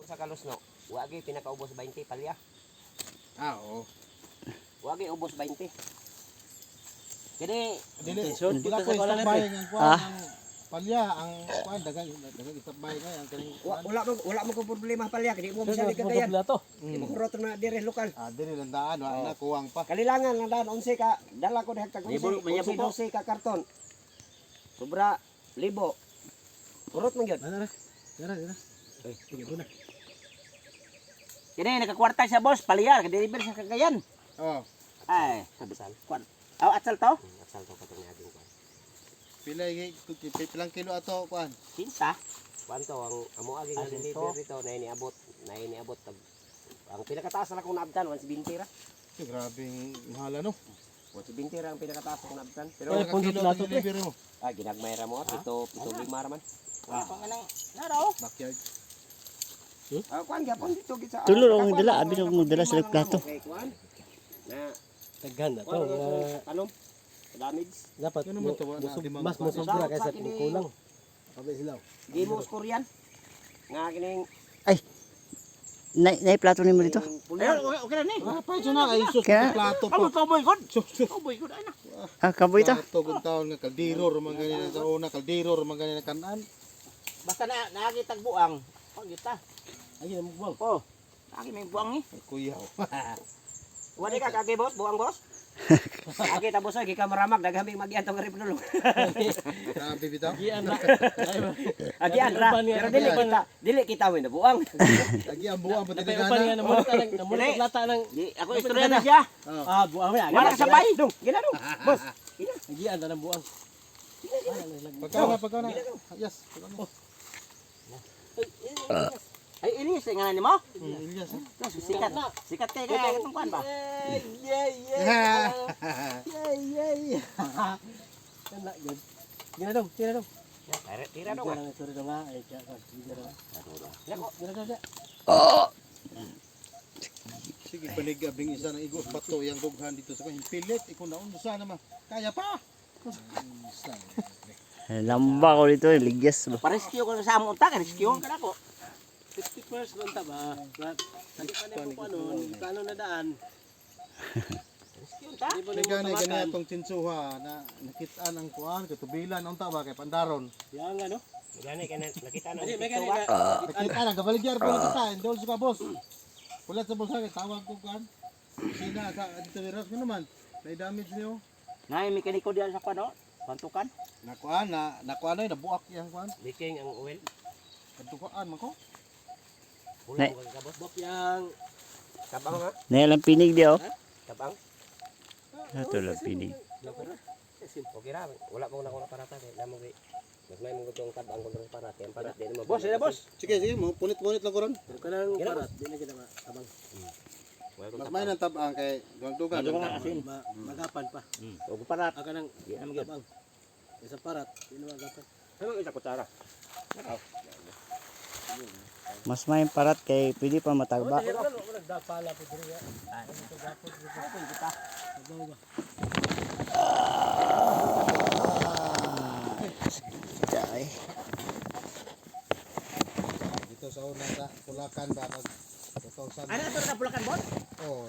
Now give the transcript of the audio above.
sa kalusno. Wagi pinakaubos 20 palya. Oo. Wagi ubos 20. Kini Dili, Intention, wala kita ko sa kuwanan isabay natin. ang kuwan ang palya, ang kuwan dagang isabay kay ang kaning kuwan. wala mo ko problema palya kini mo Sir, bisali kagayan. magpapla to. Di mo kurot na dire lokal. Dili lang daan, wala na kuwang pa. Kalilangan lang daan 11 ka. Dala ko dihag tag Libo, 11. maya po po. 12 ka karton. Sobra libo. Kurot man gyud. Dara. Sige na. Kini nakakwarta siya boss, palya, ka-deliver sa kagayan. Oh, Ay, sabisal. Kwan. Aw atsal to? Atsal to katong aging kwan. pilang kilo ato kuwan. Tinta. Kwan to ang amo aging Alin deliver to? dito na iniabot tag ang pinakataas na kung naabdan 120 ra. Grabing mahal ano. 120 ra ang pinakataas kung naabdan. Pero Ay, Pero pundot kilo lato, delivery mo. ginagmay ra mo pito 5 ra man. Panganang naraw. Backyard. Kwan gyapon dito gid sa Tulo lang ang dala, abi na mo dala sa plato. Okay, kwan. Na Daghan na to. kwan ang tanom. Damage. Dapat Ano mo to, wala na, di mas mga- musobra Sa kaysa kini- kulang. Kabe sila. Di mo Korean. Nga kining Nay plato nimo dito. okay na ni. Pa ito na ay sus Kaya- plato pa. Kaboy kon. Sus. Kaboy kon ana. Ah, kaboy ta. Plato kung taon nga kaldero ra man ganyan sa una, kaldero ra man ganyan kanan. Basta nakakitag buang. Pag kita. Ay, mo buwang. Oh. Lagi may buang ni. Ay, kuya. Wala ka kagi boss, buang boss. Agi ta boss agi ka maramag daghang magian tong rip nulo. Grabe bitaw. Gian na. Agi andra. Pero dili kita win na buang. Lagi ang buwan pati Napay upan nga namulit lata ng Di ako istorya na siya. buwang ya. Wala ka sabay dong. Gina dong. Boss. Gian na ng buwang. Pagkaw na. Yes. Ay inis nga ni mo. Ilyas. Sikat. Sikat kay kaya itong kuan ba? Kana gud. Gina dong. Tira dong. Gina na sorry dong ha. Ay kaya ka. Gina na. Gina dong. Sige, panigabing isa ng igos bato yung dughan dito sa kanya. Pilit, ikaw na sana ma. Kaya pa. Lamba ko dito, ligyas ba. Parescue ko sa amo unta, rescue ka nako. 50 first lang ta ba? Hindi pa mo paano na daan. Rescue unta. Hindi mo Kaya na gani tawakan. itong tinsuha na nakitaan ang kuan, katubilan, ang taba kay Pandaron. Yang ano? Gani nakita na. Hindi, may gani Nakita na, kabaligyan po lang kita, endol sa boss. Pulat sa bulsa, tawag ko kuan. Sina sa dito ni Ras naman. May damage niyo. Nay mekaniko diyan sa kuan no? Bantukan. Nakuan na nabuak yang kuan. Leaking ang oil. Kantukaan man ko. Ulang ko ka boss. Bok yang Tabang ha? Nay lang pinig di oh. Tabang. Ato lang pinig. Okay ra. Wala mo na ko na parata kay namo kay. Nagmay mo gutong tabang ko ng parat. Yang parat di mo. Boss, boss. Sige, mo punit-punit lang ko ron. kanang parat, di na kita abang. Mas may nang tabang kay dugang-dugang. Magapan pa. Og parat. Aka nang Di am gyud. abang. Isa parat, di na magapan. Ano isa kutsara? Mas may parat kay pwede pa matagba. Nagdapala po diri. Dai. Dito sa una sa Pulakan ba pag 2000. Ano to na pulakan boss? Oh,